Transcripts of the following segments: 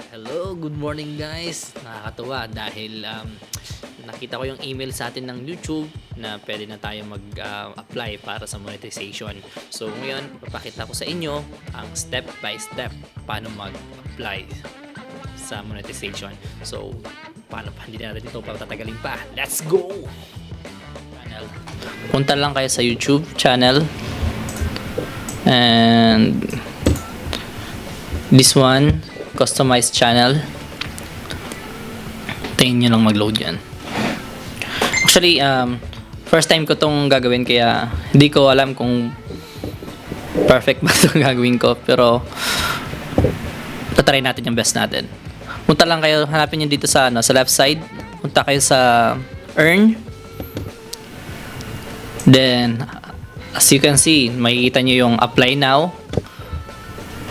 Hello, good morning guys. Nakakatuwa dahil nakita ko yung email sa atin ng YouTube na pwede na tayo mag-apply para sa monetization. So ngayon, papakita ko sa inyo ang step by step paano mag-apply sa monetization. So, paano pa, hindi natin ito patatagalin pa. Let's go! Punta lang kayo sa YouTube channel and this one, customized channel. Tingin nyo lang mag-load yan. Actually, first time ko tong gagawin kaya hindi ko alam kung perfect ba itong gagawin ko, pero tatry natin yung best natin. Punta lang kayo, hanapin nyo dito sa, sa left side. Punta kayo sa earn. Then, as you can see, makikita nyo yung apply now.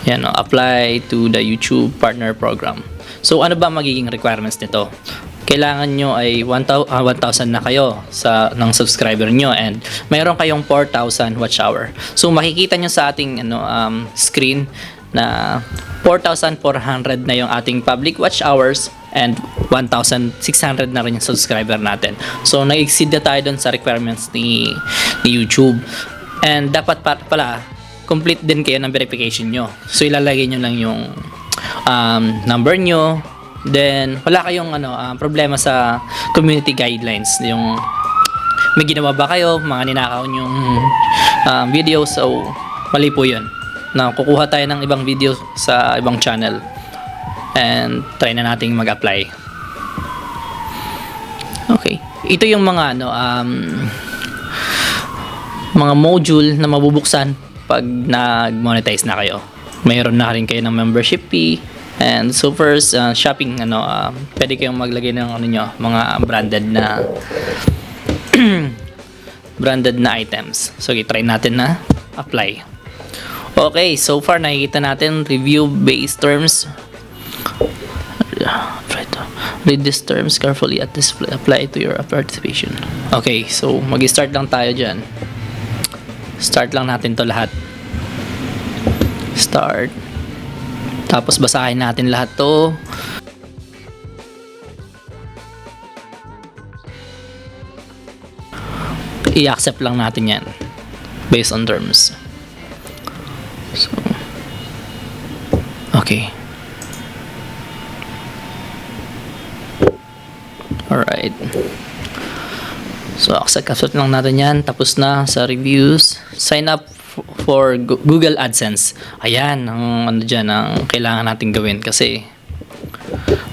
Yan, apply to the YouTube Partner Program. So, ano ba magiging requirements nito? Kailangan nyo ay 1,000 na kayo ng subscriber nyo and mayroon kayong 4,000 watch hour. So, makikita nyo sa ating screen na 4,400 na yung ating public watch hours and 1,600 na rin yung subscriber natin. So, nag-exceed na tayo dun sa requirements ni YouTube. And dapat pala complete din kayo ng verification nyo. So, ilalagay nyo lang yung number nyo. Then, wala kayong problema sa community guidelines. Yung may ginawa ba kayo, mga ninakaw nyong video. So, mali po yun. Na kukuha tayo ng ibang video sa ibang channel. And, try na nating mag-apply. Okay. Ito yung mga mga module na mabubuksan pag nag-monetize na kayo. Mayroon na rin kayo ng membership fee. And so first, shopping, pwede kayong maglagay ng mga branded na branded na items. So, try natin na apply. Okay, so far nakikita natin review-based terms. Try to read these terms carefully at display. Apply to your participation. Okay, so mag-start lang tayo dyan. Start lang natin to lahat. Start. Tapos basahin natin lahat to. I-accept lang natin yan based on terms. So, okay. Alright. So, accept lang natin yan. Tapos na sa reviews. Sign up for Google AdSense. Ayan, ang dyan, ang kailangan natin gawin kasi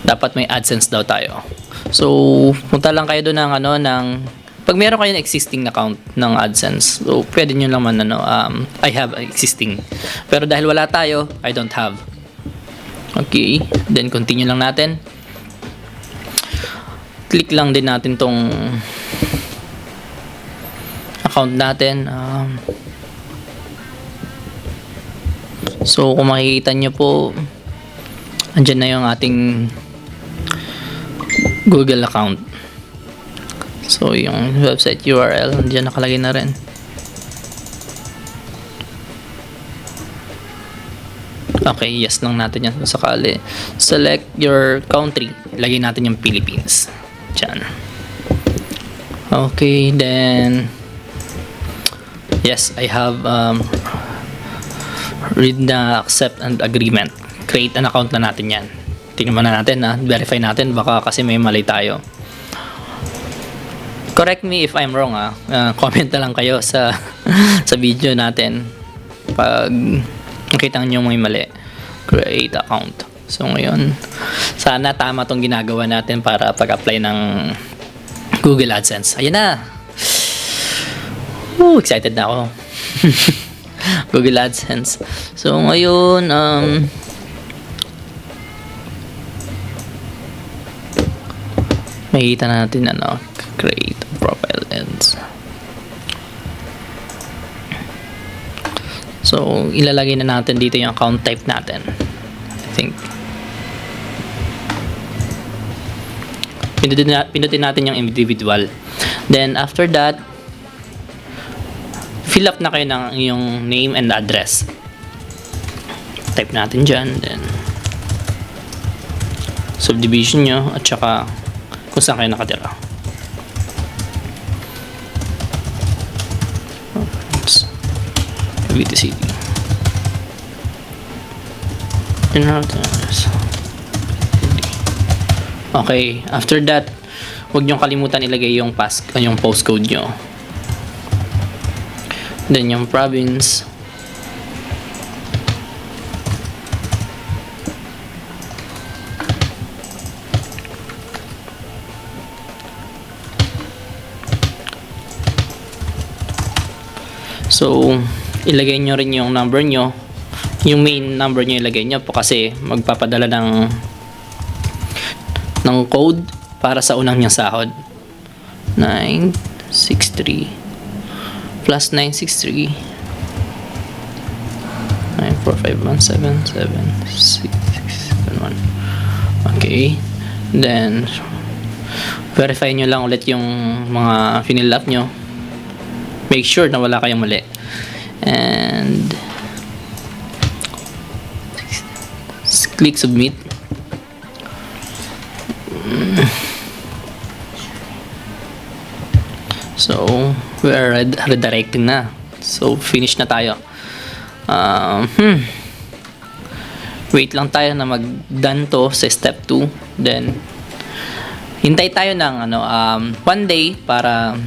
dapat may AdSense daw tayo. So, punta lang kayo doon ng pag meron kayo ng existing account ng AdSense, so pwede nyo naman I have existing. Pero dahil wala tayo, I don't have. Okay, then continue lang natin. Click lang din natin tong account natin. So, kung makikita nyo po, andyan na yung ating Google account. So, yung website URL, andyan nakalagay na rin. Okay, yes lang natin yan kung sakali. Select your country. Lagay natin yung Philippines. Diyan. Okay, then yes, I have read na accept and agreement. Create an account na natin yan. Tingnan na natin verify natin, baka kasi may mali tayo. Correct me if I'm wrong comment na lang kayo sa sa video natin pag nakita nyo may mali. Create account. So ngayon, sana tama tong ginagawa natin para pag-apply ng Google AdSense. Ayan na. Excited na ako. Google AdSense. So ngayon makikita natin create profile ads. So ilalagay na natin dito yung account type natin. I think pindutin natin yung individual. Then after that, fill up na kayo ng yung name and address. Type natin dyan. Then subdivision nyo at saka kung saan kayo nakatira. Cavite City. Okay, after that, huwag nyo kalimutan ilagay yung postcode nyo. Then yung province. So, ilagay nyo rin yung number nyo. Yung main number nyo ilagay nyo po kasi magpapadala ng code para sa unang niyang sahod. 963 plus 963 945177671. Okay. Then, verify nyo lang ulit yung mga fill up nyo. Make sure na wala kayong mali. And click submit. So, we are redirecting na. So, finish na tayo. Wait lang tayo na mag-done to sa step 2. Then, hintay tayo ng 1 day para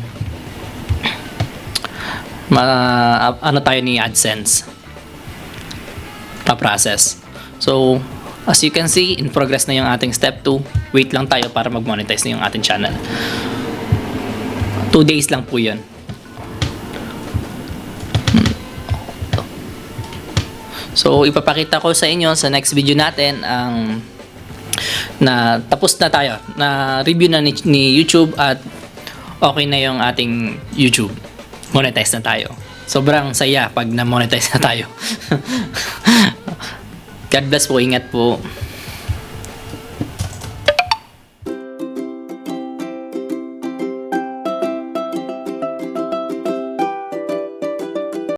tayo ni AdSense pa-process. So, as you can see, in progress na yung ating step 2. Wait lang tayo para mag-monetize na yung ating channel. 2 days lang po yun. So, ipapakita ko sa inyo sa next video natin na tapos na tayo. Na review na ni YouTube at okay na yung ating YouTube. Monetize na tayo. Sobrang saya pag na-monetize na tayo. God bless po. Ingat po.